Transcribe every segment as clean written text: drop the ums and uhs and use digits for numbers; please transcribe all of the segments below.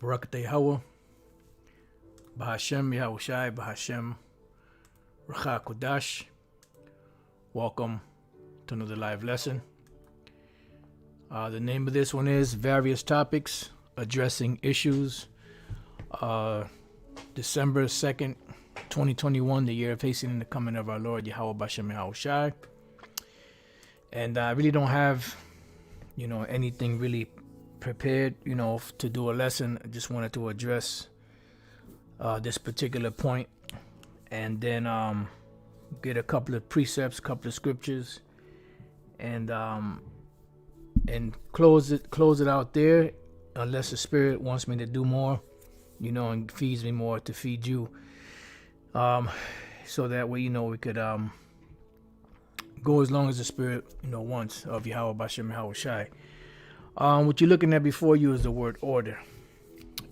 Barakatah Yahweh, Bahashem Yahushai, Bahashem Racha Kodash. Welcome to another live lesson. The name of this one is Various Topics Addressing Issues. December 2nd, 2021, the year of hastening the coming of our Lord Yahweh Bashem Yahushai. And I really don't have, anything really prepared, to do a lesson. I just wanted to address this particular point, and then get a couple of precepts, a couple of scriptures, and close it out there, unless the Spirit wants me to do more, and feeds me more to feed you, so that way we could go as long as the Spirit wants of Yahweh Bashem Yahushai. What you're looking at before you is the word order.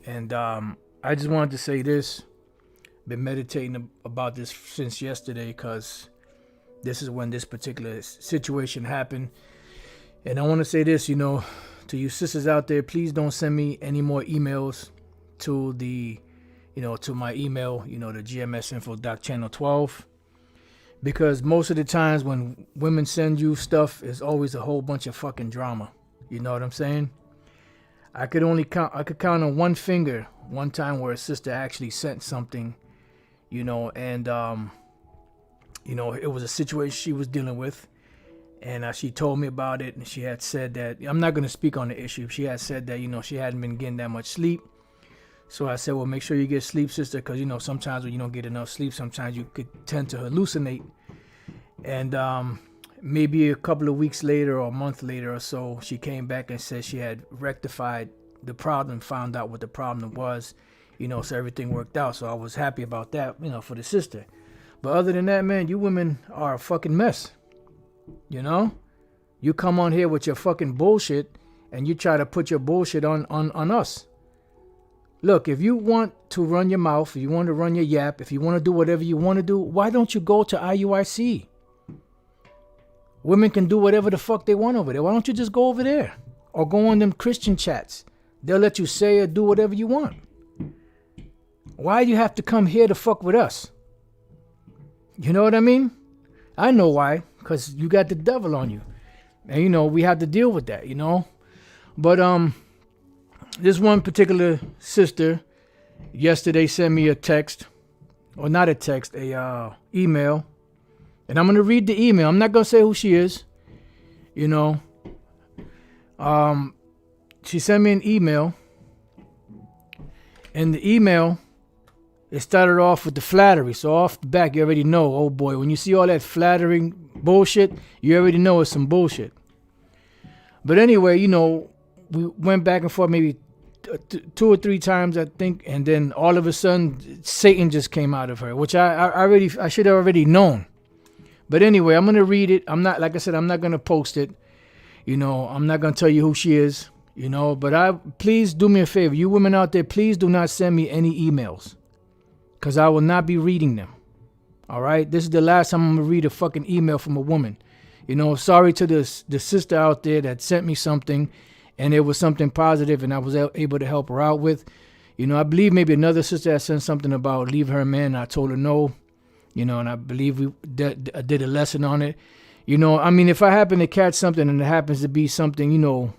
And I just wanted to say this. Been meditating about this since yesterday, because this is when this particular situation happened. And I want to say this, to you sisters out there, please don't send me any more emails to the, to my email, the gmsinfo.channel12. Because most of the times when women send you stuff, it's always a whole bunch of fucking drama. You know what I'm saying? I could count on one finger one time where a sister actually sent something, and it was a situation she was dealing with, and she told me about it, and she had said that, I'm not going to speak on the issue. She had said that, she hadn't been getting that much sleep. So I said, well, make sure you get sleep, sister, because, sometimes when you don't get enough sleep, sometimes you could tend to hallucinate. And maybe a couple of weeks later or a month later or so, she came back and said she had rectified the problem, found out what the problem was, so everything worked out. So I was happy about that, for the sister. But other than that, man, you women are a fucking mess. You come on here with your fucking bullshit, and you try to put your bullshit on us. Look, if you want to run your mouth, if you want to run your yap, if you want to do whatever you want to do, why don't you go to IUIC? Women can do whatever the fuck they want over there. Why don't you just go over there? Or go on them Christian chats. They'll let you say or do whatever you want. Why do you have to come here to fuck with us? You know what I mean? I know why. Because you got the devil on you. And, we have to deal with that, But, this one particular sister yesterday sent me a text. Or not a text, a email. And I'm going to read the email. I'm not going to say who she is. She sent me an email. And the email, it started off with the flattery. So off the back, you already know, oh boy, when you see all that flattering bullshit, you already know it's some bullshit. But anyway, we went back and forth maybe 2 or 3 times, I think. And then all of a sudden, Satan just came out of her, which I should have already known. But anyway, I'm going to read it. I'm not going to post it. I'm not going to tell you who she is, but please do me a favor. You women out there, please do not send me any emails, because I will not be reading them. All right. This is the last time I'm going to read a fucking email from a woman. Sorry to the sister out there that sent me something and it was something positive and I was able to help her out with. I believe maybe another sister had sent something about leave her man. And I told her no. And I believe I did a lesson on it. If I happen to catch something and it happens to be something,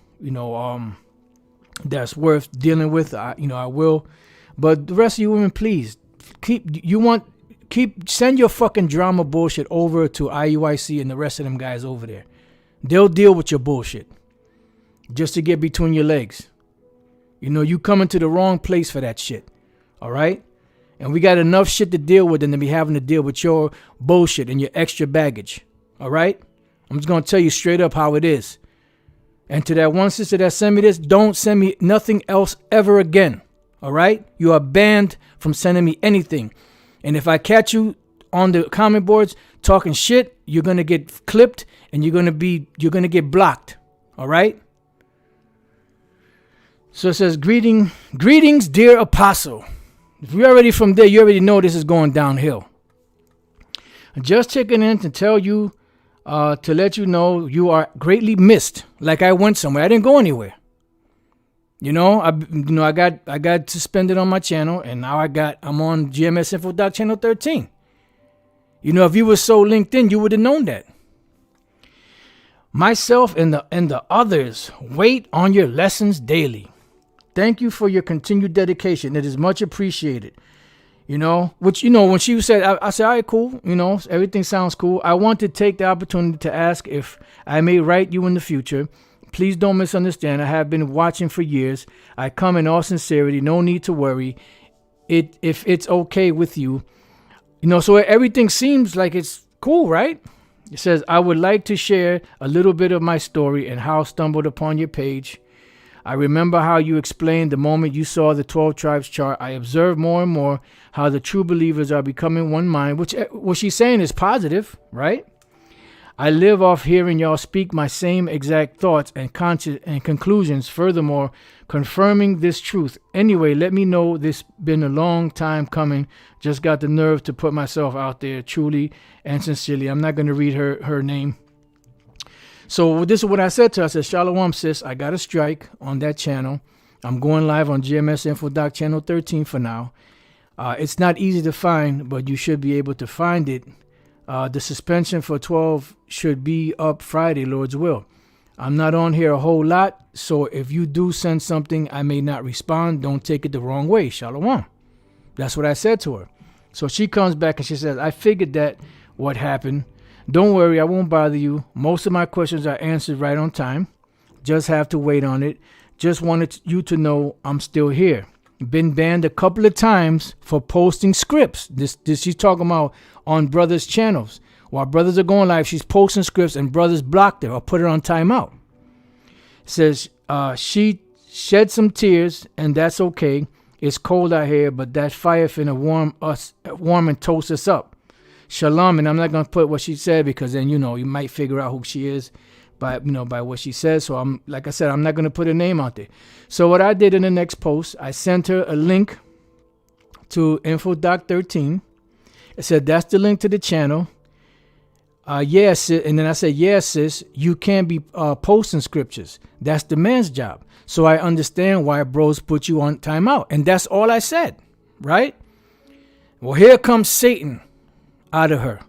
that's worth dealing with, I will. But the rest of you women, please send your fucking drama bullshit over to IUIC and the rest of them guys over there. They'll deal with your bullshit just to get between your legs. You coming to the wrong place for that shit. All right. And we got enough shit to deal with than to be having to deal with your bullshit and your extra baggage. All right? I'm just going to tell you straight up how it is. And to that one sister that sent me this, don't send me nothing else ever again. All right? You are banned from sending me anything. And if I catch you on the comment boards talking shit, you're going to get clipped and you're going to get blocked. All right? So it says, greetings, dear apostle. If you're already from there, you already know this is going downhill. Just checking in to tell you, to let you know you are greatly missed. Like I went somewhere. I didn't go anywhere. I got suspended on my channel, and now I'm on GMS Info Doc channel 13. If you were so linked in, you would have known that. Myself and the others wait on your lessons daily. Thank you for your continued dedication. It is much appreciated. When she said, I said, all right, cool. Everything sounds cool. I want to take the opportunity to ask if I may write you in the future. Please don't misunderstand. I have been watching for years. I come in all sincerity. No need to worry. If it's okay with you. So everything seems like it's cool, right? It says, I would like to share a little bit of my story and how I stumbled upon your page. I remember how you explained the moment you saw the 12 tribes chart. I observed more and more how the true believers are becoming one mind, which what she's saying is positive, right? I live off hearing y'all speak my same exact thoughts and conclusions, furthermore, confirming this truth. Anyway, let me know this been a long time coming. Just got the nerve to put myself out there truly and sincerely. I'm not going to read her name. So this is what I said to her. I said, Shalom, sis, I got a strike on that channel. I'm going live on GMS Info Doc channel 13 for now. It's not easy to find, but you should be able to find it. The suspension for 12 should be up Friday, Lord's will. I'm not on here a whole lot, so if you do send something, I may not respond. Don't take it the wrong way. Shalom. That's what I said to her. So she comes back and she says, I figured that what happened. Don't worry, I won't bother you. Most of my questions are answered right on time. Just have to wait on it. Just wanted you to know I'm still here. Been banned a couple of times for posting scripts. This she's talking about on brothers' channels. While brothers are going live, she's posting scripts and brothers blocked her or put her on timeout. It says she shed some tears and that's okay. It's cold out here, but that fire finna warm and toast us up. Shalom, and I'm not gonna put what she said because then you might figure out who she is by what she says. So I'm like I said, I'm not gonna put her name out there. So what I did in the next post, I sent her a link to InfoDoc 13. It said that's the link to the channel. Yes, and then I said, yes, sis, you can't be posting scriptures. That's the man's job. So I understand why bros put you on timeout, and that's all I said, right? Well, here comes Satan out of her.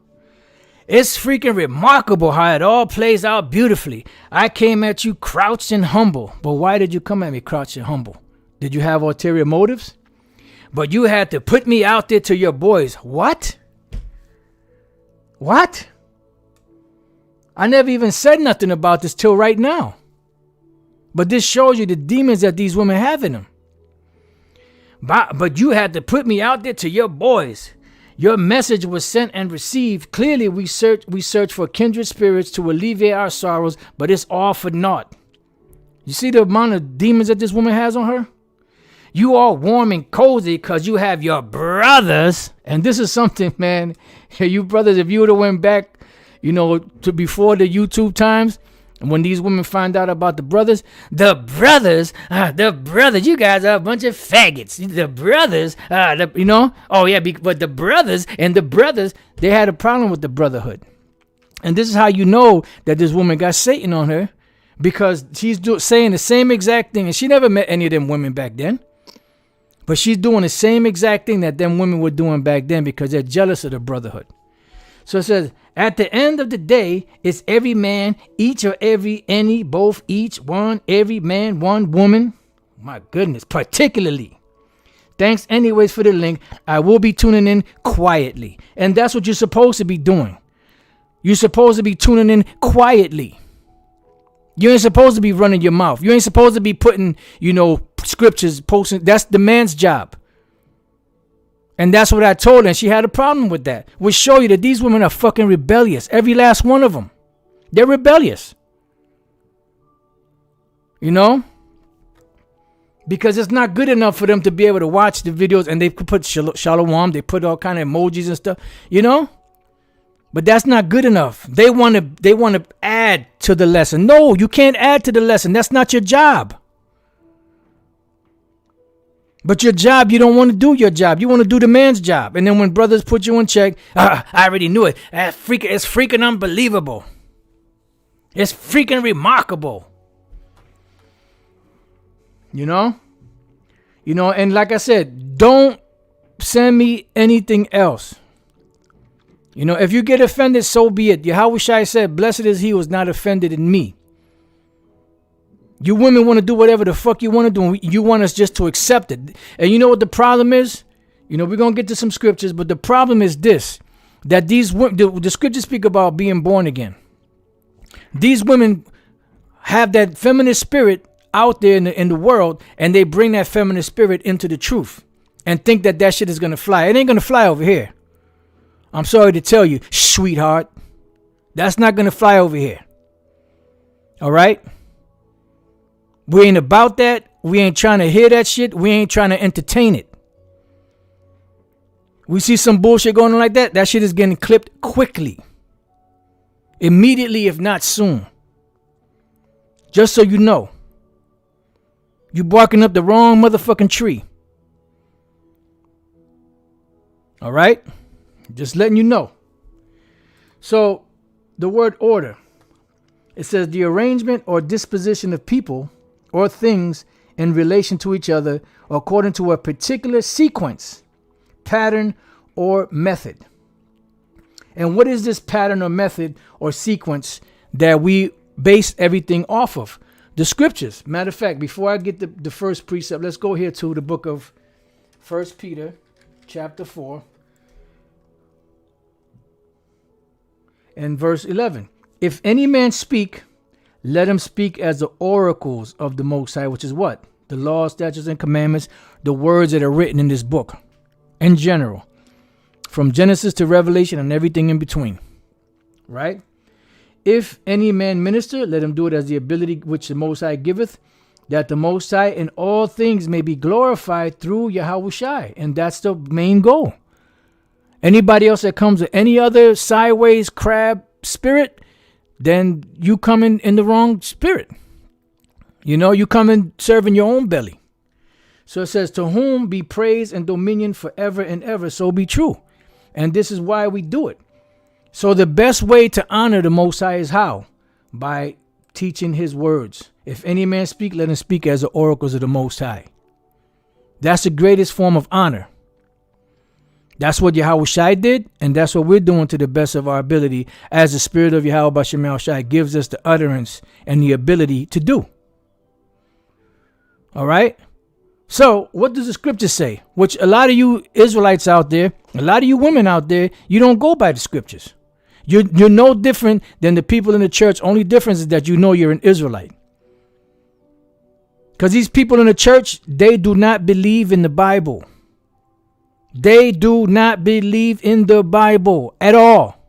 It's freaking remarkable how it all plays out beautifully. I came at you crouched and humble. But why did you come at me crouched and humble? Did you have ulterior motives? But you had to put me out there to your boys. What? What? I never even said nothing about this till right now. But this shows you the demons that these women have in them. But you had to put me out there to your boys. Your message was sent and received. Clearly, we search for kindred spirits to alleviate our sorrows, but it's all for naught. You see the amount of demons that this woman has on her? You all warm and cozy because you have your brothers. And this is something, man. You brothers, if you would have went back, to before the YouTube times, and when these women find out about the brothers, you guys are a bunch of faggots. The brothers, but the brothers, they had a problem with the brotherhood. And this is how you know that this woman got Satan on her, because she's saying the same exact thing. And she never met any of them women back then. But she's doing the same exact thing that them women were doing back then because they're jealous of the brotherhood. So it says, at the end of the day, it's every man, each or every, any, both, each, one, every man, one woman. My goodness, particularly. Thanks anyways for the link. I will be tuning in quietly. And that's what you're supposed to be doing. You're supposed to be tuning in quietly. You ain't supposed to be running your mouth. You ain't supposed to be putting, scriptures, posting. That's the man's job. And that's what I told her. And she had a problem with that. Which show you that these women are fucking rebellious. Every last one of them. They're rebellious. Because it's not good enough for them to be able to watch the videos and they put shalom. They put all kind of emojis and stuff. But that's not good enough. They want to add to the lesson. No, you can't add to the lesson. That's not your job. But your job, you don't want to do your job. You want to do the man's job. And then when brothers put you in check, I already knew it. It's freaking unbelievable. It's freaking remarkable. You know? And like I said, don't send me anything else. If you get offended, so be it. Yahweh said, blessed is he who is not offended in me. You women want to do whatever the fuck you want to do. You want us just to accept it. And you know what the problem is? We're going to get to some scriptures, but the problem is this, that the scriptures speak about being born again. These women have that feminine spirit out there in the world, and they bring that feminine spirit into the truth and think that shit is going to fly. It ain't going to fly over here. I'm sorry to tell you, sweetheart. That's not going to fly over here. All right? We ain't about that. We ain't trying to hear that shit. We ain't trying to entertain it. We see some bullshit going on like that. That shit is getting clipped quickly. Immediately, if not soon. Just so you know. You barking up the wrong motherfucking tree. All right? Just letting you know. So, the word order. It says the arrangement or disposition of people or things in relation to each other according to a particular sequence, pattern, or method. And what is this pattern or method or sequence that we base everything off of? The scriptures. Matter of fact, before I get the first precept, let's go here to the book of 1 Peter chapter 4 and verse 11. If any man speak, let him speak as the oracles of the Most High, which is what? The law, statutes, and commandments, the words that are written in this book in general, from Genesis to Revelation and everything in between, right? If any man minister, let him do it as the ability which the Most High giveth, that the Most High in all things may be glorified through Yahweh Shai. And that's the main goal. Anybody else that comes with any other sideways crab spirit, then you come in the wrong spirit. You come in serving your own belly. So it says, to whom be praise and dominion forever and ever, so be true. And this is why we do it. So the best way to honor the Most High is how? By teaching his words. If any man speak, let him speak as the oracles of the Most High. That's the greatest form of honor. That's what Yahweh Shai did, and that's what we're doing to the best of our ability as the Spirit of Yahweh B'Shem Shai gives us the utterance and the ability to do. All right? So, what does the scripture say? Which a lot of you Israelites out there, a lot of you women out there, you don't go by the scriptures. You're no different than the people in the church. Only difference is that you know you're an Israelite. Because these people in the church, they do not believe in the Bible. They do not believe in the Bible at all.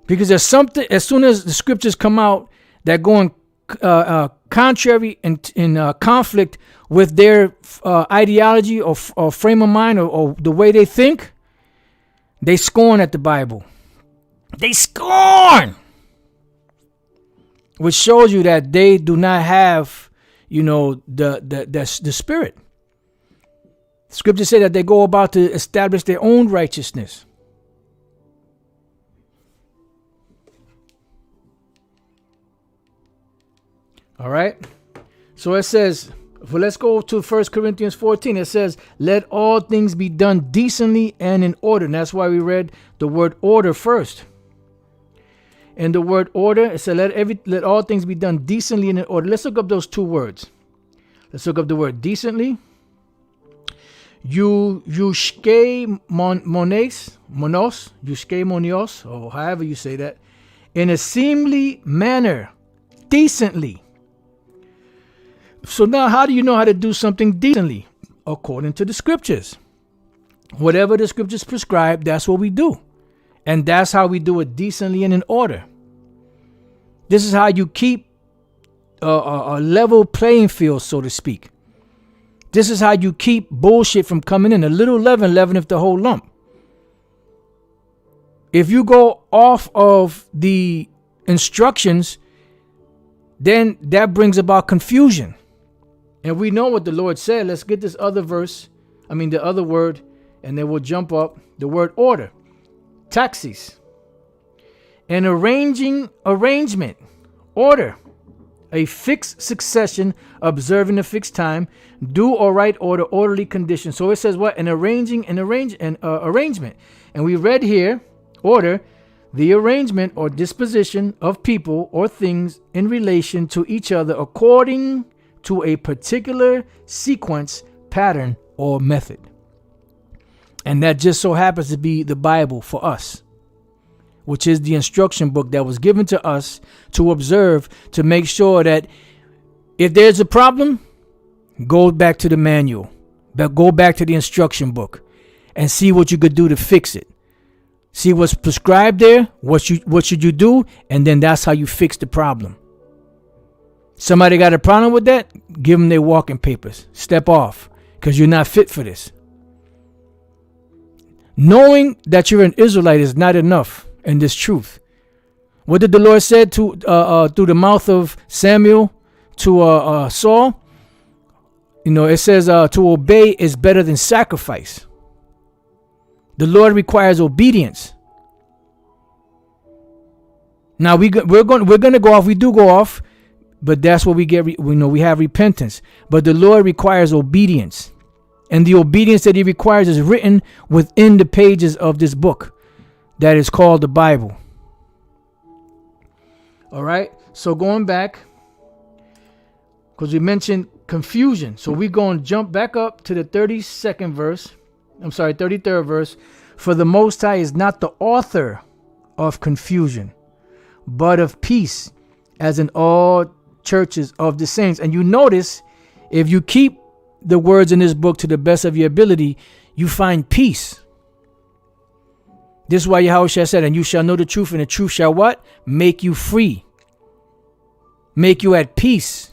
Because there's something, as soon as the scriptures come out that go in contrary and in conflict with their ideology or frame of mind or the way they think, they scorn at the Bible. They scorn! Which shows you that they do not have, the spirit. Scripture say that they go about to establish their own righteousness. All right. So it says, well, let's go to 1 Corinthians 14. It says, let all things be done decently and in order. And that's why we read the word order first. And the word order, it said, let all things be done decently and in order. Let's look up those two words. Let's look up the word decently. Yushke monios, or however you say that, in a seemly manner, decently. So now how do you know how to do something decently? According to the scriptures. Whatever the scriptures prescribe, that's what we do. And that's how we do it decently and in order. This is how you keep a level playing field, so to speak. This is how you keep bullshit from coming in. A little leaveneth the whole lump. If you go off of the instructions, then that brings about confusion. And we know what the Lord said. Let's get this other verse. The other word, and then we'll jump up. The word order. Taxis. An arrangement. Order. a fixed succession, observing a fixed time, due or right order, orderly condition. So it says what? An arrangement. And we read here, order, the arrangement or disposition of people or things in relation to each other according to a particular sequence, pattern, or method. And that just so happens to be the Bible for us, which is the instruction book that was given to us to observe, to make sure that if there's a problem, go back to the manual, but go back to the instruction book and see what you could do to fix it. See what's prescribed there, what should you do, and then that's how you fix the problem. Somebody got a problem with that? Give them their walking papers. Step off, because you're not fit for this. Knowing that you're an Israelite is not enough in this truth. What did the Lord say to through the mouth of Samuel to Saul? It says to obey is better than sacrifice. The Lord requires obedience. Now we're going to go off. We do go off, but that's what we get. We have repentance, but the Lord requires obedience. And the obedience that he requires is written within the pages of this book that is called the Bible. All right. So going back, because we mentioned confusion. So we're going to jump back up to the 33rd verse. For the Most High is not the author of confusion, but of peace, as in all churches of the saints. And you notice, if you keep the words in this book to the best of your ability, you find peace. This is why Yahushua said, and you shall know the truth, and the truth shall what? Make you free. Make you at peace.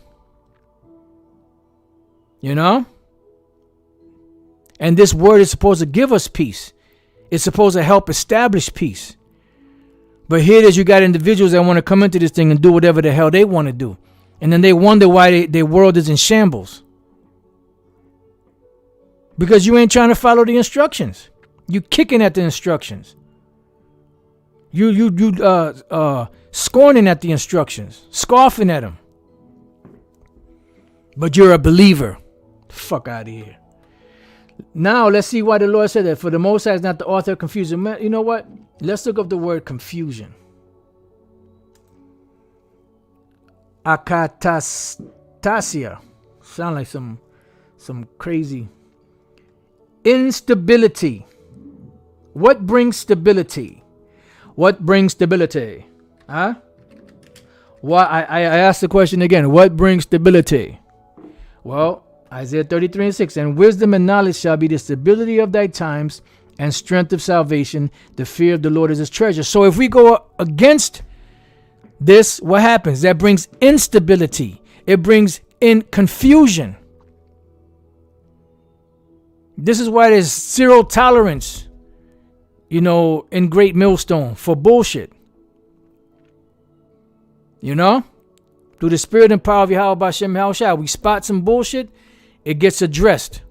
And this word is supposed to give us peace. It's supposed to help establish peace. But here it is, you got individuals that want to come into this thing and do whatever the hell they want to do. And then they wonder why their world is in shambles. Because you ain't trying to follow the instructions. You kicking at the instructions. You scorning at the instructions, scoffing at them. But you're a believer. Fuck out of here. Now let's see why the Lord said that. For the Most High is not the author of confusion. You know what? Let's look up the word confusion. Akatastasia. Sound like some crazy. Instability. What brings stability? What brings stability? Huh? Why? I asked the question again. What brings stability? Well, Isaiah 33:6. And wisdom and knowledge shall be the stability of thy times, and strength of salvation. The fear of the Lord is his treasure. So if we go against this, what happens? That brings instability. It brings in confusion. This is why there's zero tolerance, in Great Millstone for bullshit. Through the spirit and power of Yahweh Bashem Yahushua, we spot some bullshit, it gets addressed.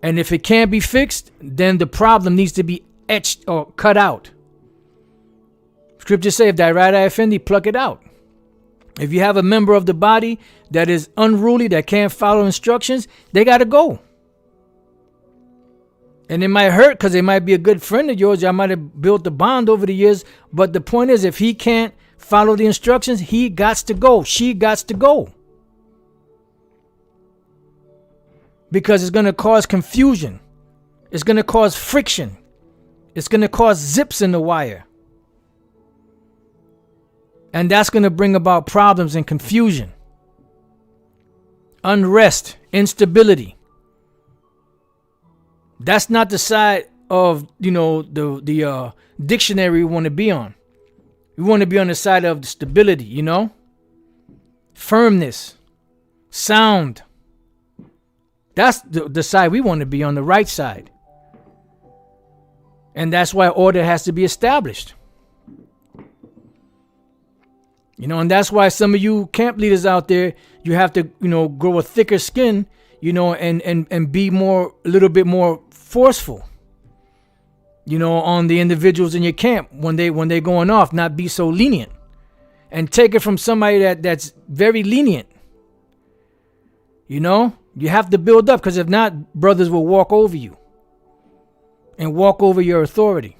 And if it can't be fixed, then the problem needs to be etched or cut out. Scriptures say, if thy right eye offend thee, pluck it out. If you have a member of the body that is unruly, that can't follow instructions, they got to go. And it might hurt because they might be a good friend of yours. Y'all might have built a bond over the years. But the point is, if he can't follow the instructions, he gots to go. She gots to go. Because it's going to cause confusion. It's going to cause friction. It's going to cause zips in the wire. And that's going to bring about problems and confusion. Unrest, instability. That's not the side of, the dictionary we want to be on. We want to be on the side of the stability, firmness, sound. That's the side we want to be on, the right side. And that's why order has to be established. And that's why some of you camp leaders out there, you have to, grow a thicker skin, and be a little bit more forceful, on the individuals in your camp when they going off, not be so lenient. and take it from somebody that's very lenient. You know, you have to build up, because if not, brothers will walk over you and walk over your authority.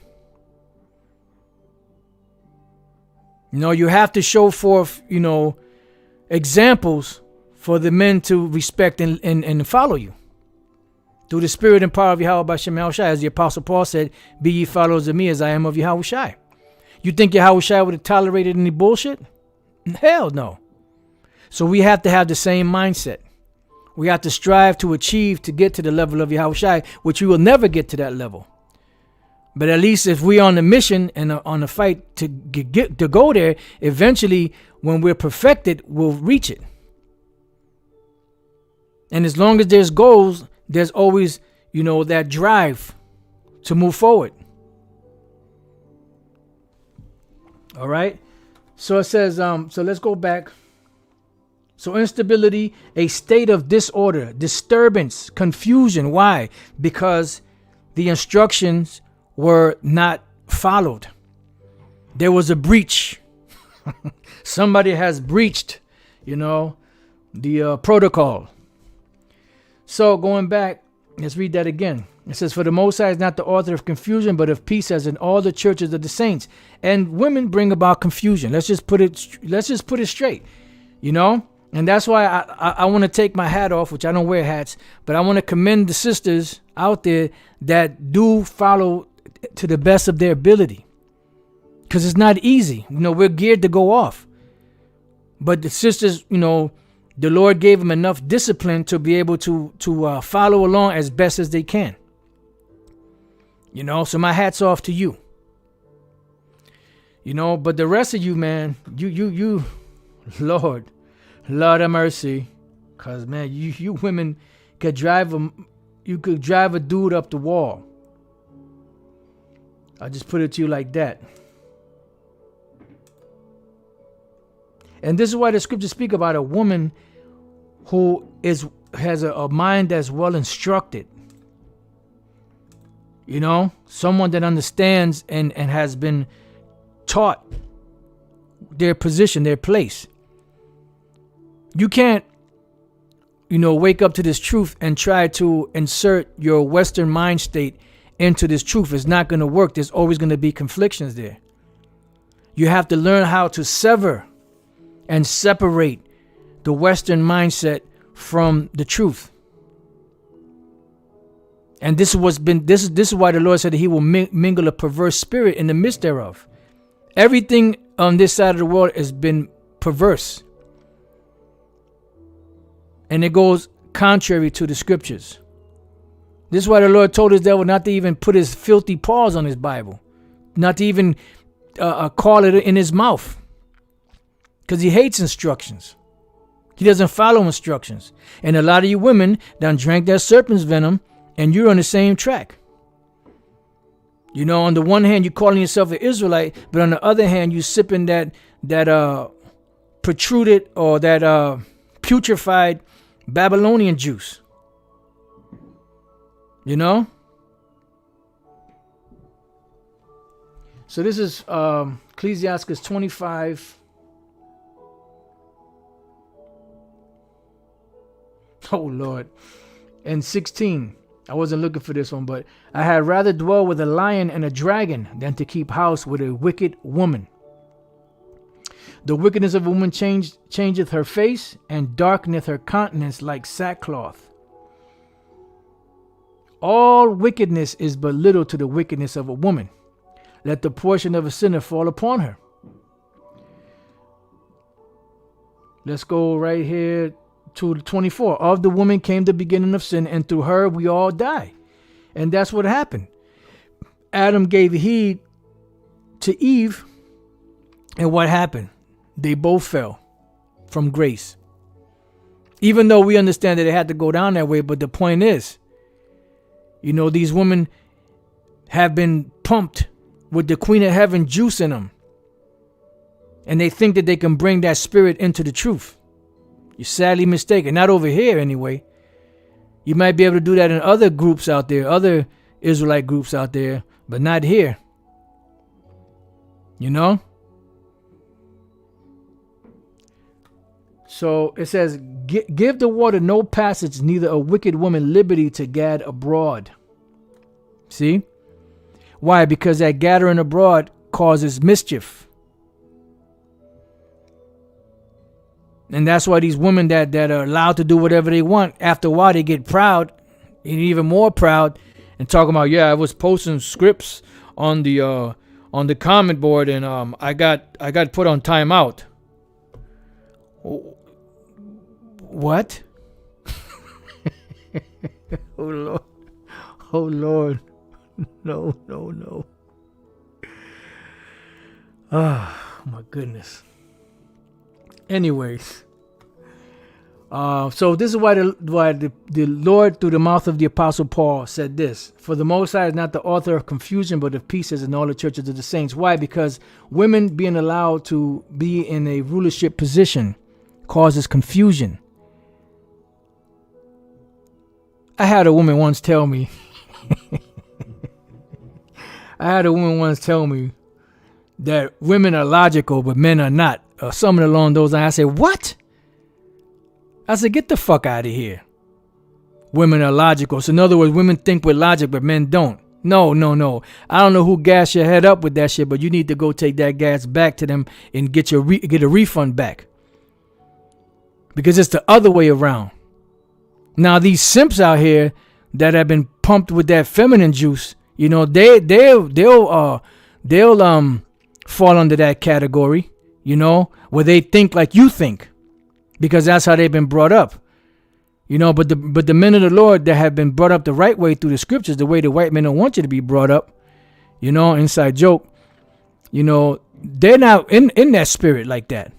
You know, you have to show forth, you know, examples for the men to respect and follow you. Through the spirit and power of Yahweh B'Shem Yahushai, as the Apostle Paul said, be ye followers of me as I am of Yahushai. You think Yahushai would have tolerated any bullshit? Hell no. So we have to have the same mindset. We have to strive to achieve to get to the level of Yahushai, which we will never get to that level. But at least if we're on the mission and on the fight to go there, eventually when we're perfected, we'll reach it. And as long as there's goals, there's always, you know, that drive to move forward. All right. So it says, so let's go back. So instability, a state of disorder, disturbance, confusion. Why? Because the instructions were not followed. There was a breach. Somebody has breached, you know, the protocol. So going back, let's read that again. It says, for the Most High is not the author of confusion, but of peace, as in all the churches of the saints. And women bring about confusion. Let's just put it straight, you know. And that's why I want to take my hat off, which I don't wear hats, but I want to commend the sisters out there that do follow to the best of their ability. Because it's not easy. You know, we're geared to go off. But the sisters, you know, the Lord gave them enough discipline to be able to follow along as best as they can. You know, so my hat's off to you. You know, but the rest of you, man, you, Lord have mercy. Because, man, you women could drive a dude up the wall. I'll just put it to you like that. And this is why the scriptures speak about a woman who has a mind that's well instructed. You know, someone that understands and has been taught their position, their place. You can't, you know, wake up to this truth and try to insert your Western mind state into this truth. It's not going to work. There's always going to be conflictions there. You have to learn how to sever and separate the Western mindset from the truth. And this is why the Lord said that he will mingle a perverse spirit in the midst thereof. Everything on this side of the world has been perverse. And it goes contrary to the scriptures. This is why the Lord told his devil not to even put his filthy paws on his Bible. Not to even call it in his mouth. Because he hates instructions. He doesn't follow instructions. And a lot of you women done drank that serpent's venom, and you're on the same track. You know, on the one hand, you're calling yourself an Israelite, but on the other hand, you sipping that protruded or that putrefied Babylonian juice. You know? So this is Ecclesiastes 25. Oh, Lord. And 16. I wasn't looking for this one, but I had rather dwell with a lion and a dragon than to keep house with a wicked woman. The wickedness of a woman changeth her face, and darkeneth her countenance like sackcloth. All wickedness is but little to the wickedness of a woman. Let the portion of a sinner fall upon her. Let's go right here to 24. Of the woman came the beginning of sin, and through her we all die. And that's what happened. Adam gave heed to Eve, and what happened? They both fell from grace. Even though we understand that it had to go down that way, but the point is, you know, these women have been pumped with the Queen of Heaven juice in them. And they think that they can bring that spirit into the truth. You're sadly mistaken. Not over here anyway. You might be able to do that in other groups out there, other Israelite groups out there, but not here. You know? So it says, give the water no passage, neither a wicked woman liberty to gad abroad. See? Why? Because that gathering abroad causes mischief. And that's why these women that are allowed to do whatever they want, after a while they get proud, and even more proud, and talking about, yeah, I was posting scripts on the comment board, and I got put on timeout. What? Oh Lord. Oh Lord. No. Ah, my goodness. Anyways. So this is why the Lord, through the mouth of the Apostle Paul, said this: for the Most High is not the author of confusion, but of peace, as in all the churches of the saints. Why? Because women being allowed to be in a rulership position causes confusion. I had a woman once tell me that women are logical, but men are not, or something along those lines. I said, what? I said, get the fuck out of here. Women are logical. So in other words, women think with logic, but men don't. No. I don't know who gassed your head up with that shit, but you need to go take that gas back to them and get a refund back. Because it's the other way around. Now these simps out here that have been pumped with that feminine juice, you know, they'll fall under that category, you know, where they think like you think, because that's how they've been brought up, you know. But the men of the Lord that have been brought up the right way through the scriptures, the way the white men don't want you to be brought up, you know, inside joke, you know, they're not in that spirit like that.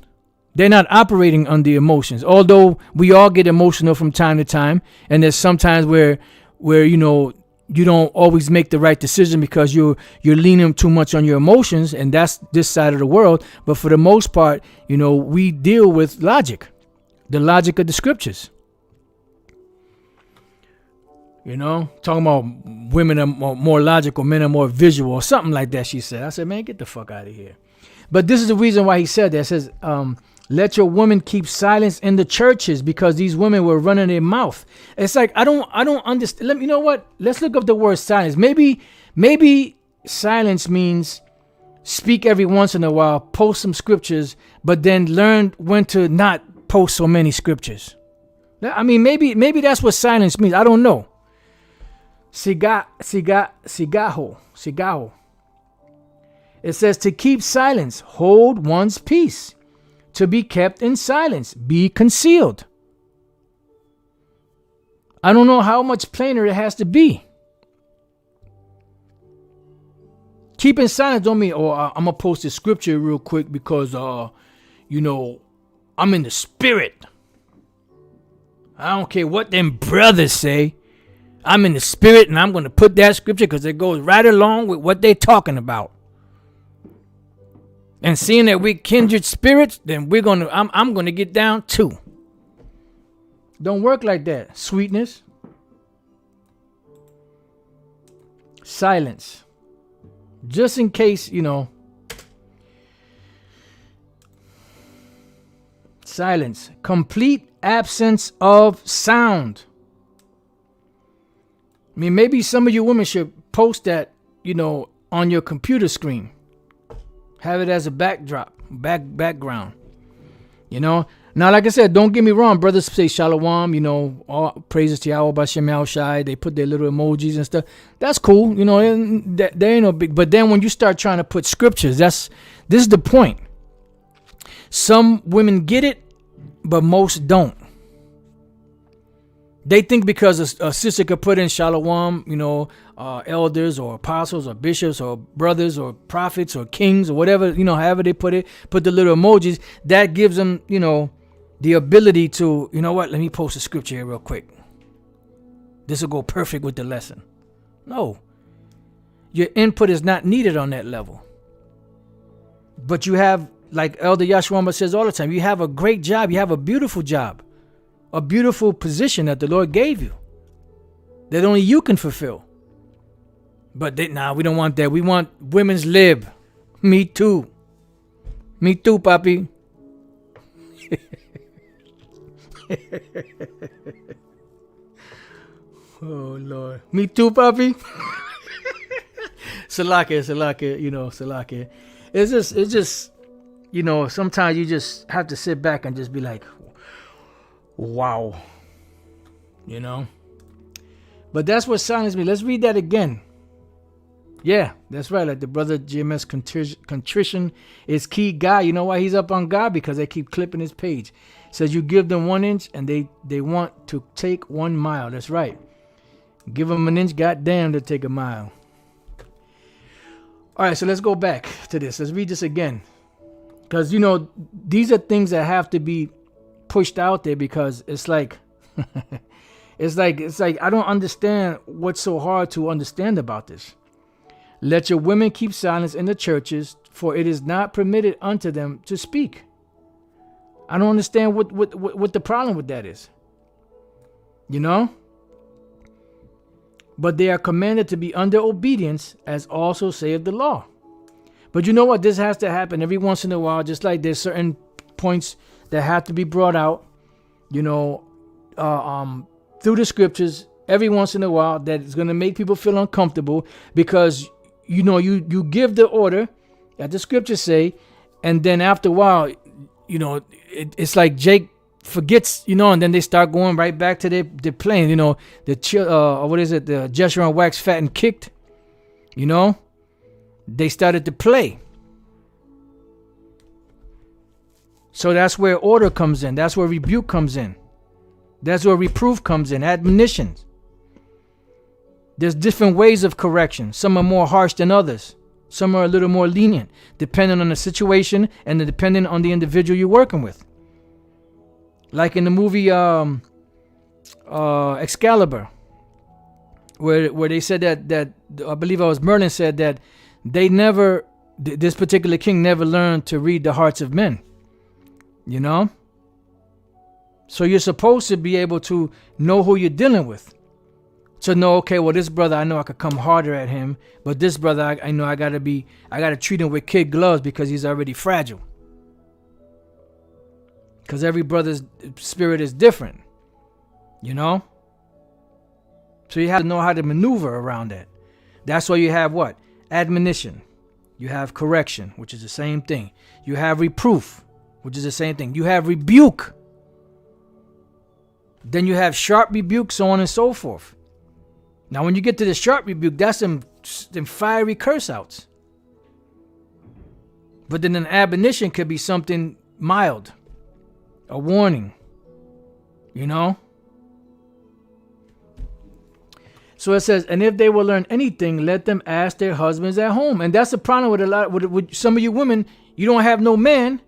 They're not operating under emotions, although we all get emotional from time to time. And there's sometimes where, you know, you don't always make the right decision because you're leaning too much on your emotions, and that's this side of the world. But for the most part, you know, we deal with logic, the logic of the scriptures. You know, talking about women are more logical, men are more visual, or something like that, she said. I said, man, get the fuck out of here. But this is the reason why he said that. It says, let your women keep silence in the churches, because these women were running their mouth. It's like, I don't understand. You know what? Let's look up the word silence. Maybe silence means speak every once in a while, post some scriptures, but then learn when to not post so many scriptures. I mean, maybe that's what silence means. I don't know. Sigaho. It says to keep silence, hold one's peace. To be kept in silence, be concealed. I don't know how much plainer it has to be. Keeping silence don't mean, I'm going to post a scripture real quick because, you know, I'm in the spirit. I don't care what them brothers say. I'm in the spirit, and I'm going to put that scripture because it goes right along with what they're talking about. And seeing that we're kindred spirits, then I'm gonna get down too. Don't work like that. Sweetness. Silence. Just in case, you know. Silence. Complete absence of sound. I mean, maybe some of you women should post that, you know, on your computer screen. Have it as a background, you know. Now, like I said, don't get me wrong. Brothers say shalom, you know, all praises to Yahweh Bashem Yahushai. They put their little emojis and stuff. That's cool, you know. There ain't no big. But then when you start trying to put scriptures, this is the point. Some women get it, but most don't. They think because a sister could put in shalom, you know, elders or apostles or bishops or brothers or prophets or kings or whatever, you know, however they put the little emojis, that gives them, you know, the ability to, you know what, let me post a scripture here real quick. This will go perfect with the lesson. No. Your input is not needed on that level. But you have, like Elder Yashwamba says all the time, you have a great job. You have a beautiful job. A beautiful position that the Lord gave you that only you can fulfill. But we don't want that. We want women's lib. Me too. Me too, papi. Oh Lord, me too, puppy. Salakia, Salakia. It's just, sometimes you just have to sit back and just be like, wow, But that's what silenced me. Let's read that again. Yeah, that's right. Like the brother GMS, contrition is key. God, you know why he's up on God? Because they keep clipping his page. It says you give them 1 inch and they want to take 1 mile. That's right. Give them an inch, goddamn, to take a mile. All right, so let's go back to this. Let's read this again. Because, these are things that have to be pushed out there because it's like, it's like I don't understand what's so hard to understand about this. Let your women keep silence in the churches, for it is not permitted unto them to speak. I don't understand what the problem with that is. But they are commanded to be under obedience, as also saith the law. But you know what? This has to happen every once in a while, just like there's certain points that have to be brought out, through the scriptures every once in a while that is going to make people feel uncomfortable because, you give the order that the scriptures say, and then after a while, it's like Jake forgets, and then they start going right back to their playing, the Jeshurun wax fat and kicked, they started to play. So that's where order comes in. That's where rebuke comes in. That's where reproof comes in, admonitions. There's different ways of correction. Some are more harsh than others. Some are a little more lenient, depending on the situation and depending on the individual you're working with. Like in the movie Excalibur, where they said that I believe it was Merlin said that this particular king never learned to read the hearts of men. So you're supposed to be able to know who you're dealing with. To know, okay, well, this brother, I know I could come harder at him, but this brother, I know I gotta treat him with kid gloves because he's already fragile. Because every brother's spirit is different, So you have to know how to maneuver around that. That's why you have what? Admonition. You have correction, which is the same thing. You have reproof, which is the same thing. You have rebuke. Then you have sharp rebuke, so on and so forth. Now, when you get to the sharp rebuke, that's them fiery curse outs. But then an admonition could be something mild, a warning, So it says, and if they will learn anything, let them ask their husbands at home. And that's the problem with some of you women. You don't have no man,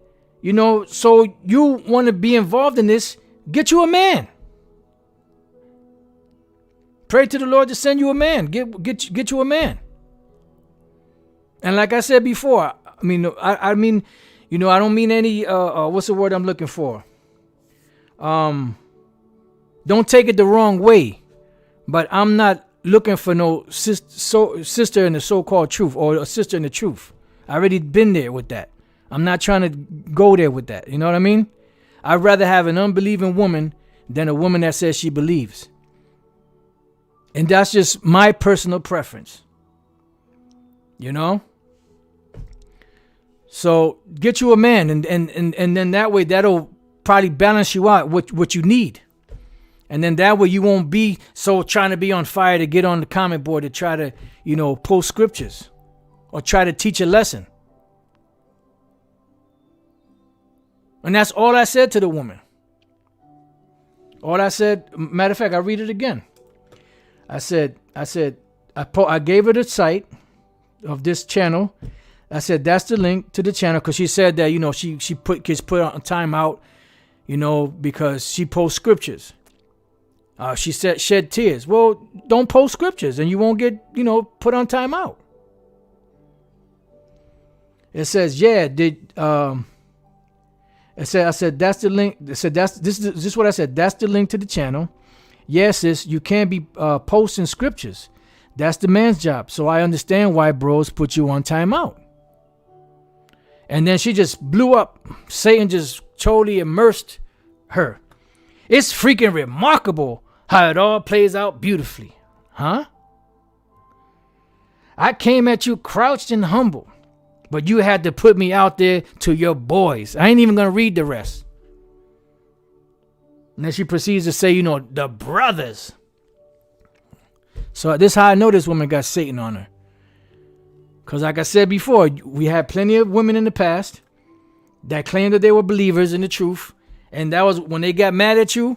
so you want to be involved in this. Get you a man. Pray to the Lord to send you a man. Get you a man. And like I said before, I mean, I don't mean any. What's the word I'm looking for? Don't take it the wrong way, but I'm not looking for no sister in the so-called truth or a sister in the truth. I already been there with that. I'm not trying to go there with that. You know what I mean? I'd rather have an unbelieving woman than a woman that says she believes. And that's just my personal preference. So get you a man and then that way that'll probably balance you out what you need. And then that way you won't be so trying to be on fire to get on the comment board to try to, post scriptures or try to teach a lesson. And that's all I said to the woman. All I said, matter of fact, I'll read it again. I gave her the site of this channel. I said, that's the link to the channel. Cause she said that, she gets put on timeout, because she posts scriptures. She said, shed tears. Well, don't post scriptures and you won't get, put on timeout. It says, I said, that's the link. I said, this is what I said. That's the link to the channel. Yes, sis, you can't be posting scriptures. That's the man's job. So I understand why bros put you on timeout. And then she just blew up. Satan just totally immersed her. It's freaking remarkable how it all plays out beautifully. Huh? I came at you crouched and humble, but you had to put me out there to your boys. I ain't even going to read the rest. And then she proceeds to say, the brothers. So this is how I know this woman got Satan on her. Because like I said before, we had plenty of women in the past that claimed that they were believers in the truth. And that was when they got mad at you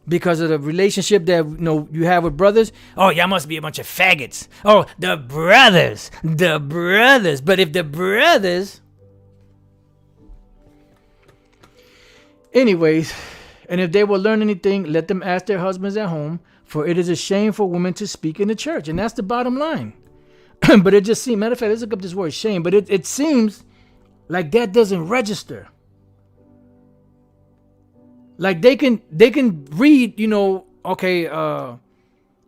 because of the relationship that you have with brothers. Oh, y'all must be a bunch of faggots. Oh, the brothers. But if the brothers... Anyways, and if they will learn anything, let them ask their husbands at home, for it is a shame for women to speak in the church. And that's the bottom line. But it just seems, matter of fact, let's look up this word shame, but it seems like that doesn't register. Like they can read, different,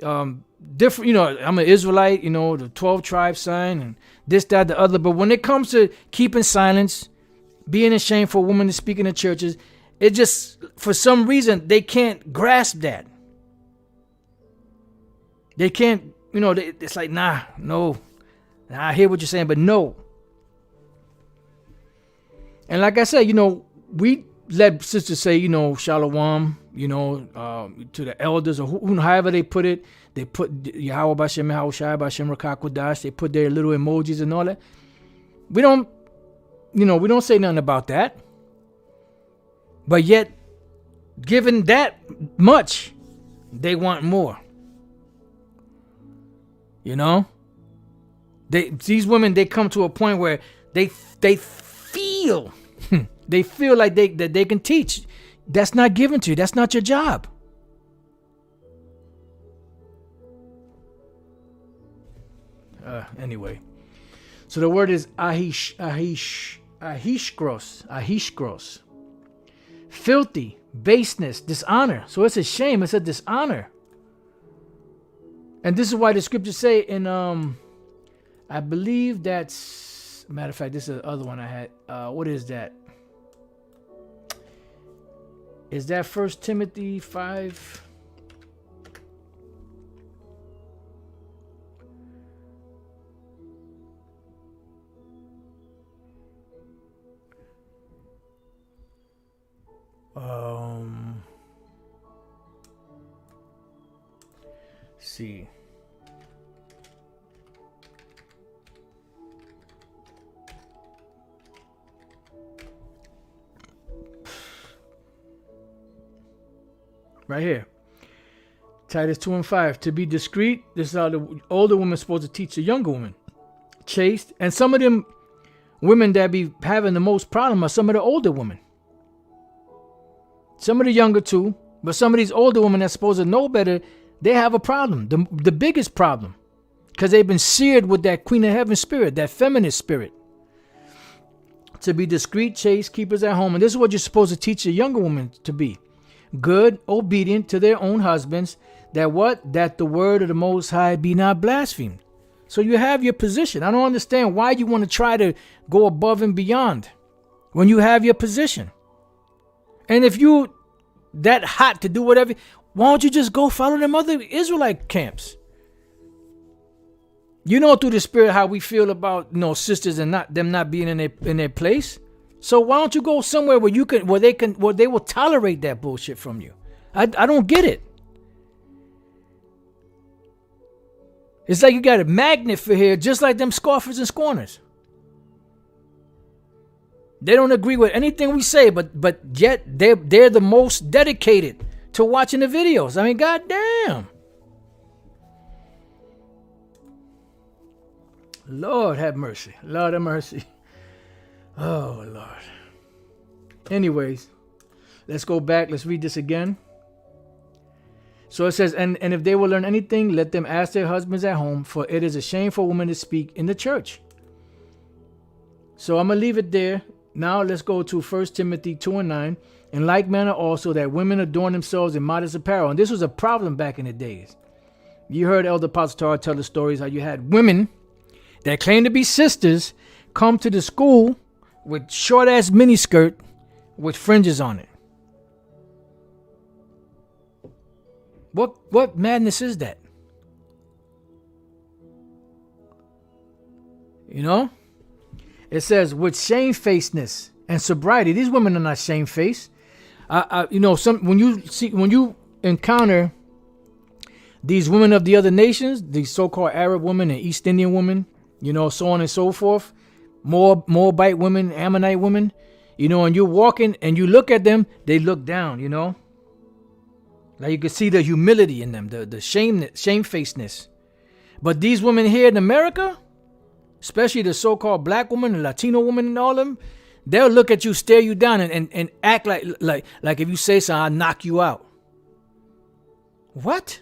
I'm an Israelite, the 12 tribe sign and this, that, the other. But when it comes to keeping silence, being ashamed for a woman to speak in the churches, it just, for some reason, they can't grasp that. They can't, it's like, no. I hear what you're saying, but no. And like I said, we let sisters say, shalom, to the elders or however they put it. They put Yahweh Bashem, Yahweh Shai Bashem, Rakakwadash. They put their little emojis and all that. We don't say nothing about that. But yet, given that much, they want more. These women, they come to a point where they feel they feel like they can teach. That's not given to you. That's not your job. Anyway, so the word is ahishkros, filthy, baseness, dishonor. So it's a shame. It's a dishonor. And this is why the scriptures say in I believe that's, matter of fact, this is the other one I had. What is that? Is that 1 Timothy 5? See. Right here. Titus 2 and 5. To be discreet, this is how the older woman is supposed to teach the younger woman. Chaste. And some of them women that be having the most problem are some of the older women. Some of the younger too. But some of these older women that's supposed to know better, they have a problem. The biggest problem. Because they've been seared with that Queen of Heaven spirit, that feminist spirit. To be discreet, chaste, keepers at home. And this is what you're supposed to teach a younger woman to be. Good, obedient to their own husbands, that the word of the Most High be not blasphemed. So you have your position. I don't understand why you want to try to go above and beyond when you have your position. And if you that hot to do whatever, why don't you just go follow them other Israelite camps? Through the spirit how we feel about sisters and them not being in their place. So why don't you go somewhere where they will tolerate that bullshit from you? I don't get it. It's like you got a magnet for here, just like them scoffers and scorners. They don't agree with anything we say, but yet they're the most dedicated to watching the videos. I mean, goddamn. Lord have mercy. Lord have mercy. Oh, Lord. Anyways, let's go back. Let's read this again. So it says, and if they will learn anything, let them ask their husbands at home, for it is a shame for women to speak in the church. So I'm going to leave it there. Now let's go to 1 Timothy 2 and 9. In like manner also that women adorn themselves in modest apparel. And this was a problem back in the days. You heard Elder Apostle Tara tell the stories how you had women that claim to be sisters come to the school with short-ass miniskirt with fringes on it. What madness is that? You know? It says with shamefacedness and sobriety. These women are not shamefaced. When you encounter these women of the other nations, these so-called Arab women and East Indian women, so on and so forth, Moabite women, Ammonite women, and you're walking and you look at them, they look down, Like you can see the humility in them, the shamefacedness. But these women here in America, especially the so-called black woman, the Latino woman and all of them, they'll look at you, stare you down and act like if you say something, I'll knock you out. What?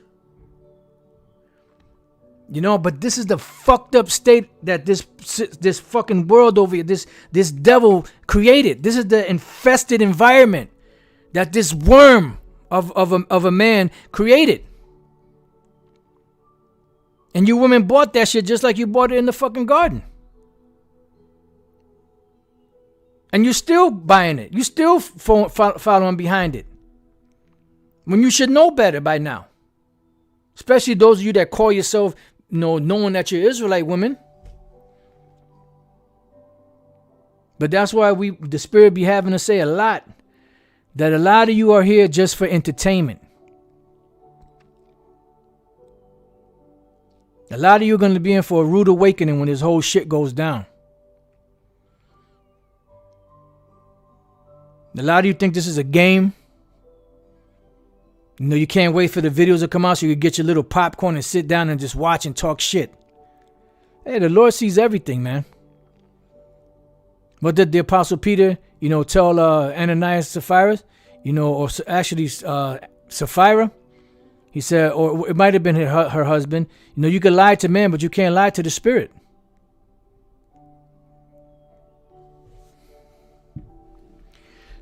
But this is the fucked up state that this fucking world over here, this devil created. This is the infested environment that this worm of a man created. And you women bought that shit just like you bought it in the fucking garden. And you're still buying it. You still following behind it. When you should know better by now. Especially those of you that call yourself, knowing that you're Israelite women. But that's why the Spirit be having to say a lot. That a lot of you are here just for entertainment. A lot of you are going to be in for a rude awakening when this whole shit goes down. A lot of you think this is a game. You can't wait for the videos to come out so you can get your little popcorn and sit down and just watch and talk shit. Hey, the Lord sees everything, man. What did the Apostle Peter, tell Ananias Sapphira, or actually Sapphira? He said, or it might have been her husband, you can lie to man, but you can't lie to the Spirit.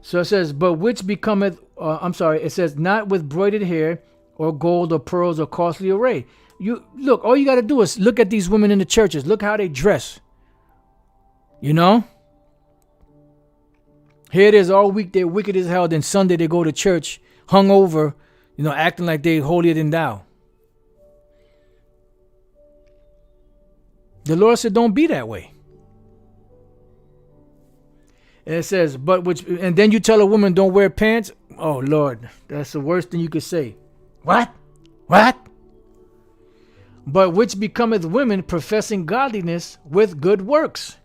So it says, but which becometh, it says, not with broidered hair or gold or pearls or costly array. Look, all you got to do is look at these women in the churches. Look how they dress. Here it is all week. They're wicked as hell. Then Sunday they go to church, hungover, acting like they holier than thou. The Lord said, don't be that way. And it says, and then you tell a woman don't wear pants. Oh Lord, that's the worst thing you could say. What? But which becometh women professing godliness with good works.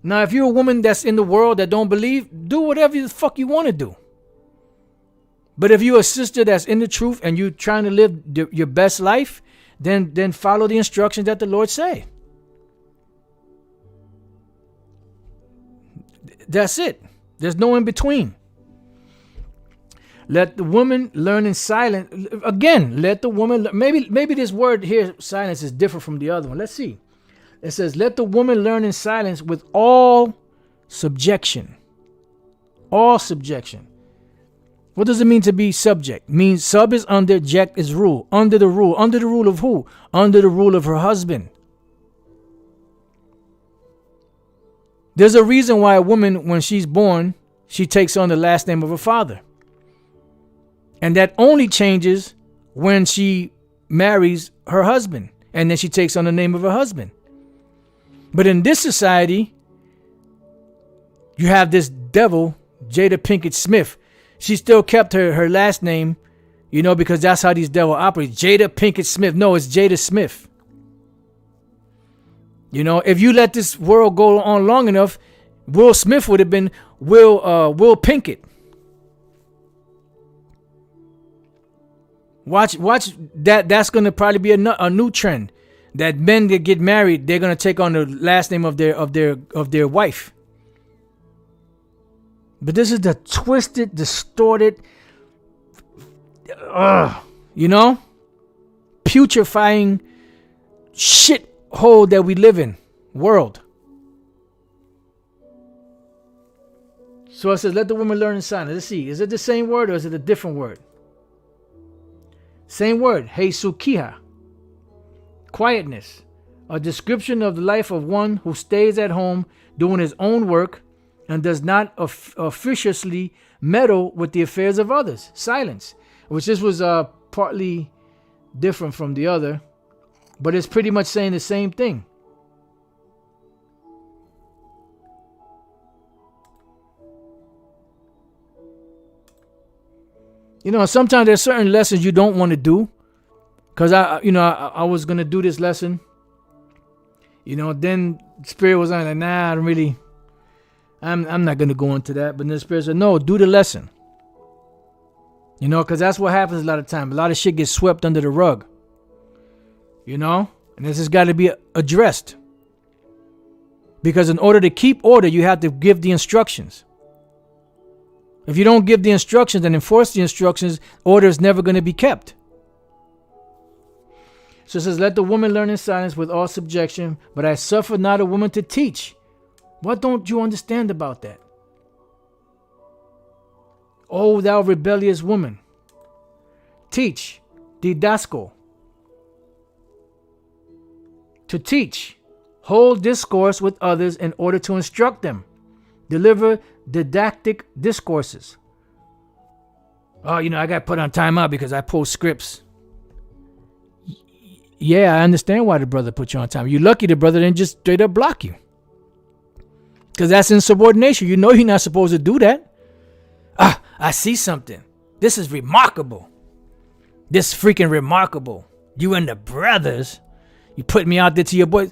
Now, if you're a woman that's in the world that don't believe, do whatever the fuck you want to do. But if you're a sister that's in the truth and you're trying to live your best life, then follow the instructions that the Lord say. That's it. There's no in between. Let the woman learn in silence. Again, let the woman, maybe this word here, silence, is different from the other one. Let's see. It says, let the woman learn in silence with all subjection. All subjection. What does it mean to be subject? It means sub is under, ject is rule. Under the rule. Under the rule of who? Under the rule of her husband. There's a reason why a woman, when she's born, she takes on the last name of her father. And that only changes when she marries her husband. And then she takes on the name of her husband. But in this society, you have this devil, Jada Pinkett Smith. She still kept her last name, because that's how these devils operate. Jada Pinkett Smith. No, it's Jada Smith. If you let this world go on long enough, Will Smith would have been Will Pinkett. Watch that. That's going to probably be a new trend. That men that get married, they're going to take on the last name of their wife. But this is the twisted, distorted, putrefying shit hole that we live in world. So it says, let the woman learn in silence. Let's see. Is it the same word or is it a different word? Same word. Hesukiha. Quietness. A description of the life of one who stays at home doing his own work and does not officiously meddle with the affairs of others. Silence. Which this was partly different from the other, but it's pretty much saying the same thing. You know, sometimes there's certain lessons you don't want to do. Because I was going to do this lesson. You know, then Spirit was on like, nah, I'm not going to go into that. But then the Spirit said, no, do the lesson. You know, because that's what happens a lot of times. A lot of shit gets swept under the rug. You know? And this has got to be addressed. Because in order to keep order, you have to give the instructions. If you don't give the instructions and enforce the instructions, order is never going to be kept. So it says, let the woman learn in silence with all subjection, but I suffer not a woman to teach. What don't you understand about that? O thou rebellious woman, teach, didasko. To teach, hold discourse with others in order to instruct them. Deliver didactic discourses. Oh, I got put on timeout because I post scripts. Yeah, I understand why the brother put you on time. You're lucky the brother didn't just straight up block you. Because that's insubordination. You know you're not supposed to do that. I see something. This is remarkable. This freaking remarkable. You and the brothers. You put me out there to your boys.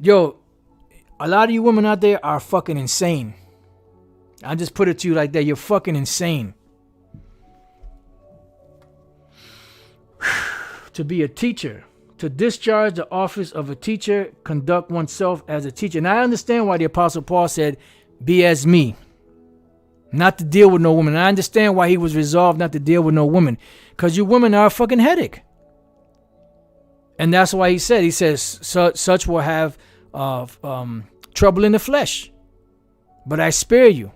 Yo, a lot of you women out there are fucking insane. I just put it to you like that. You're fucking insane. To be a teacher, to discharge the office of a teacher, conduct oneself as a teacher. And I understand why the Apostle Paul said, be as me. Not to deal with no woman. I understand why he was resolved not to deal with no woman. Because you women are a fucking headache. And that's why he says, such will have trouble in the flesh. But I spare you.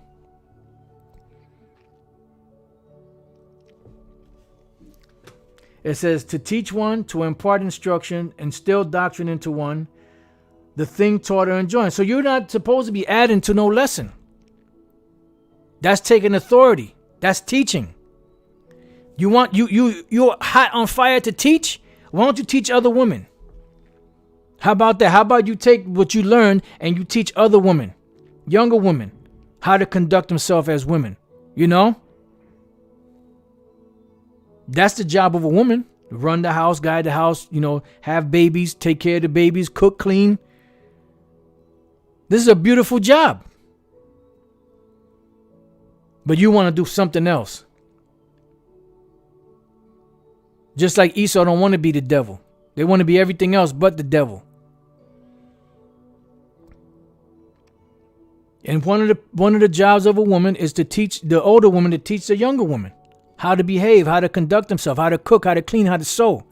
It says to teach one, to impart instruction, instill doctrine into one, the thing taught or enjoined. So you're not supposed to be adding to no lesson. That's taking authority. That's teaching. You're hot on fire to teach? Why don't you teach other women? How about that? How about you take what you learned and you teach other women, younger women, how to conduct themselves as women? You know? That's the job of a woman. Run the house, guide the house, have babies, take care of the babies, cook, clean. This is a beautiful job. But you want to do something else. Just like Esau don't want to be the devil. They want to be everything else but the devil. And one of the jobs of a woman is to teach the older woman to teach the younger woman how to behave, how to conduct themselves, how to cook, how to clean, how to sew.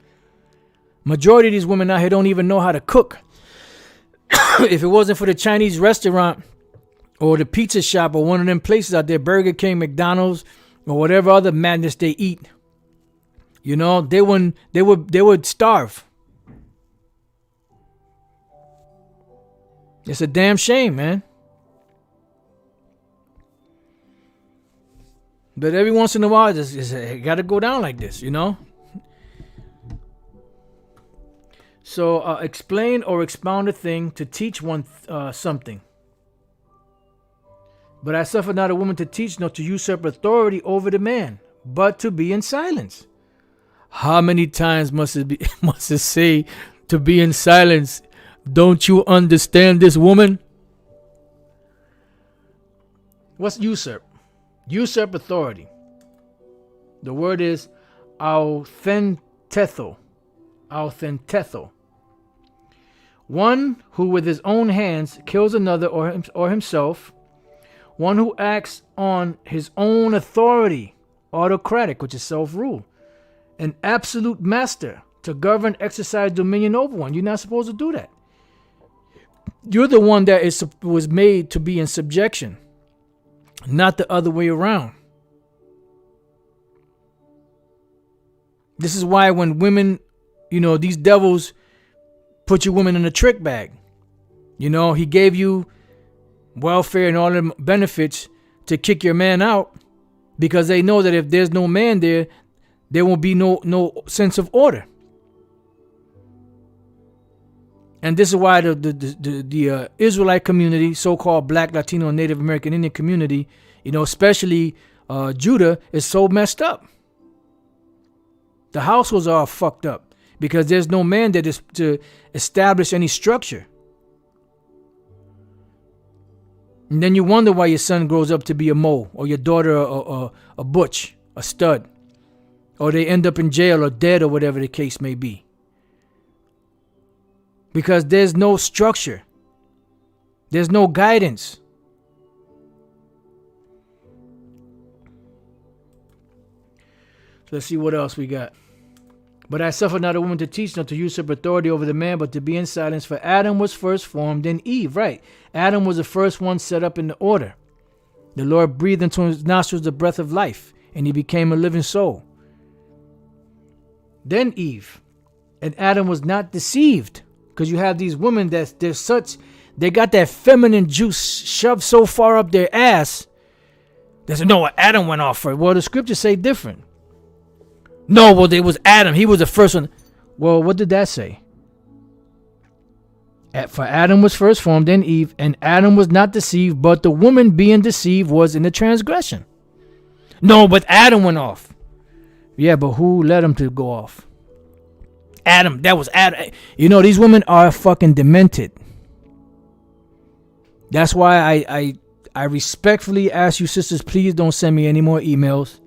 Majority of these women out here don't even know how to cook. If it wasn't for the Chinese restaurant or the pizza shop or one of them places out there, Burger King, McDonald's, or whatever other madness they eat, they would starve. It's a damn shame, man. But every once in a while, it got to go down like this, So explain or expound a thing to teach one something. But I suffer not a woman to teach, nor to usurp authority over the man, but to be in silence. How many times must it say to be in silence? Don't you understand this, woman? What's usurp? Usurp authority. The word is authentetho. Authentetho. One who with his own hands kills another or himself. One who acts on his own authority. Autocratic, which is self-rule. An absolute master to govern, exercise dominion over one. You're not supposed to do that. You're the one that was made to be in subjection. Not the other way around. This is why when women, these devils put you women in a trick bag. He gave you welfare and all the benefits to kick your man out because they know that if there's no man there, There won't be no sense of order. And this is why the Israelite community, so-called Black, Latino, and Native American Indian community, especially Judah, is so messed up. The households are fucked up because there's no man that is to establish any structure. And then you wonder why your son grows up to be a mole, or your daughter a butch, a stud, or they end up in jail or dead or whatever the case may be. Because there's no structure. There's no guidance. Let's see what else we got. But I suffer not a woman to teach, nor to usurp authority over the man, but to be in silence. For Adam was first formed, then Eve. Right. Adam was the first one set up in the order. The Lord breathed into his nostrils the breath of life, and he became a living soul. Then Eve. And Adam was not deceived. Because you have these women they got that feminine juice shoved so far up their ass. They said, no, Adam went off first. Well, the scriptures say different. No, well, it was Adam. He was the first one. Well, what did that say? For Adam was first formed, then Eve, and Adam was not deceived, but the woman being deceived was in the transgression. No, but Adam went off. Yeah, but who let him to go off? Adam, that was Adam. These women are fucking demented. That's why I respectfully ask you, sisters, please don't send me any more emails.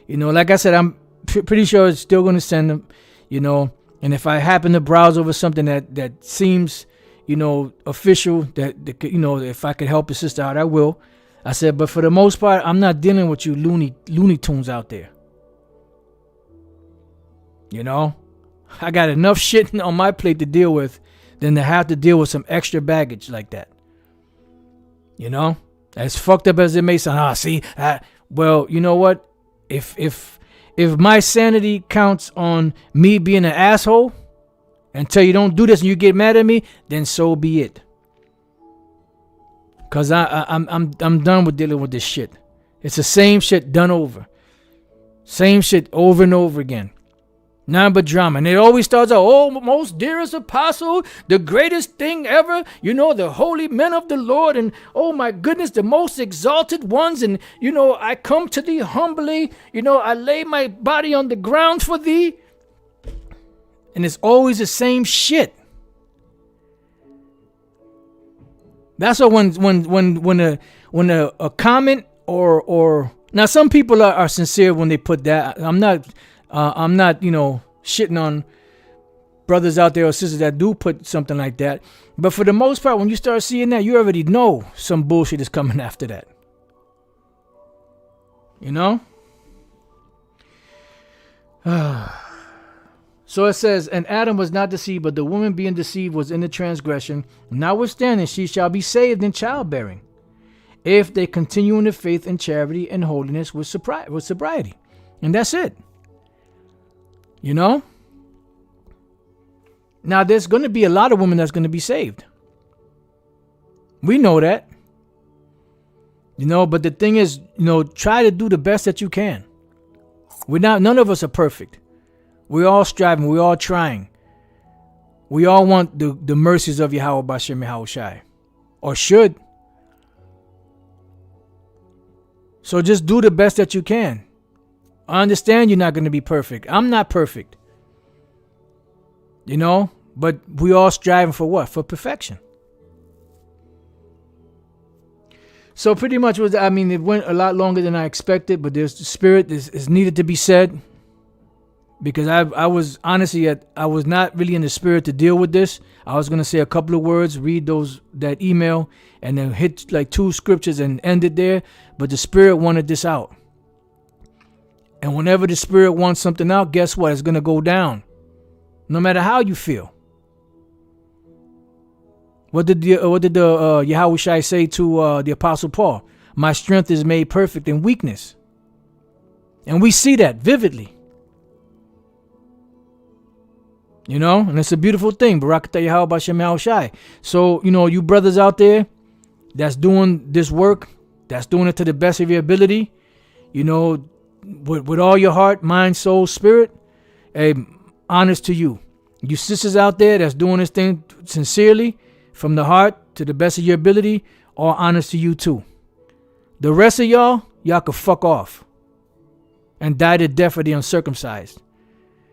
Like I said, I'm pretty sure it's still going to send them, and if I happen to browse over something that seems, official, that if I could help a sister out, I will. I said, but for the most part, I'm not dealing with you Looney Tunes out there. I got enough shit on my plate to deal with than to have to deal with some extra baggage like that. As fucked up as it may sound. Well, you know what? If my sanity counts on me being an asshole until you don't do this and you get mad at me, then so be it. Cause I'm done with dealing with this shit. It's the same shit done over. Same shit over and over again. None but drama. And it always starts out, oh, most dearest apostle, the greatest thing ever, the holy men of the Lord, and oh my goodness, the most exalted ones, and I come to thee humbly, I lay my body on the ground for thee. And it's always the same shit. That's why when a comment or now some people are sincere when they put that. I'm not shitting on brothers out there or sisters that do put something like that. But for the most part, when you start seeing that, you already know some bullshit is coming after that. So it says, and Adam was not deceived, but the woman being deceived was in the transgression. Notwithstanding, she shall be saved in childbearing, if they continue in the faith and charity and holiness with sobriety. And that's it. Now there's going to be a lot of women that's going to be saved. We know that. But the thing is, try to do the best that you can. None of us are perfect. We're all striving. We're all trying. We all want the mercies of Yahweh Bashem Yahushai. Or should. So just do the best that you can. I understand you're not going to be perfect. I'm not perfect. But we all striving for what? For perfection. So pretty much it went a lot longer than I expected, but the spirit is needed to be said. Because I was honestly, I was not really in the spirit to deal with this. I was going to say a couple of words, read that email, and then hit like 2 scriptures and end it there. But the spirit wanted this out. And whenever the spirit wants something out, guess what? It's going to go down. No matter how you feel. What did the Yahushai say to the Apostle Paul? My strength is made perfect in weakness. And we see that vividly. And it's a beautiful thing. Barakatah Yahweh Bashem Yahushai. So, you brothers out there that's doing this work, that's doing it to the best of your ability, with all your heart, mind, soul, spirit, hey, honest to you. You sisters out there that's doing this thing sincerely, from the heart to the best of your ability, all honest to you too. The rest of y'all could fuck off and die the death of the uncircumcised.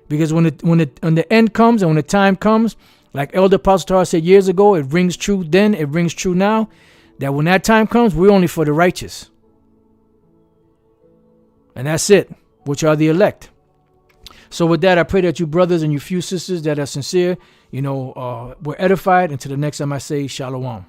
Because when the end comes and when the time comes, like Elder Apostle Tara said years ago, it rings true then, it rings true now, that when that time comes, we're only for the righteous. And that's it, which are the elect. So with that, I pray that you brothers and you few sisters that are sincere, were edified. Until the next time I say, Shalom.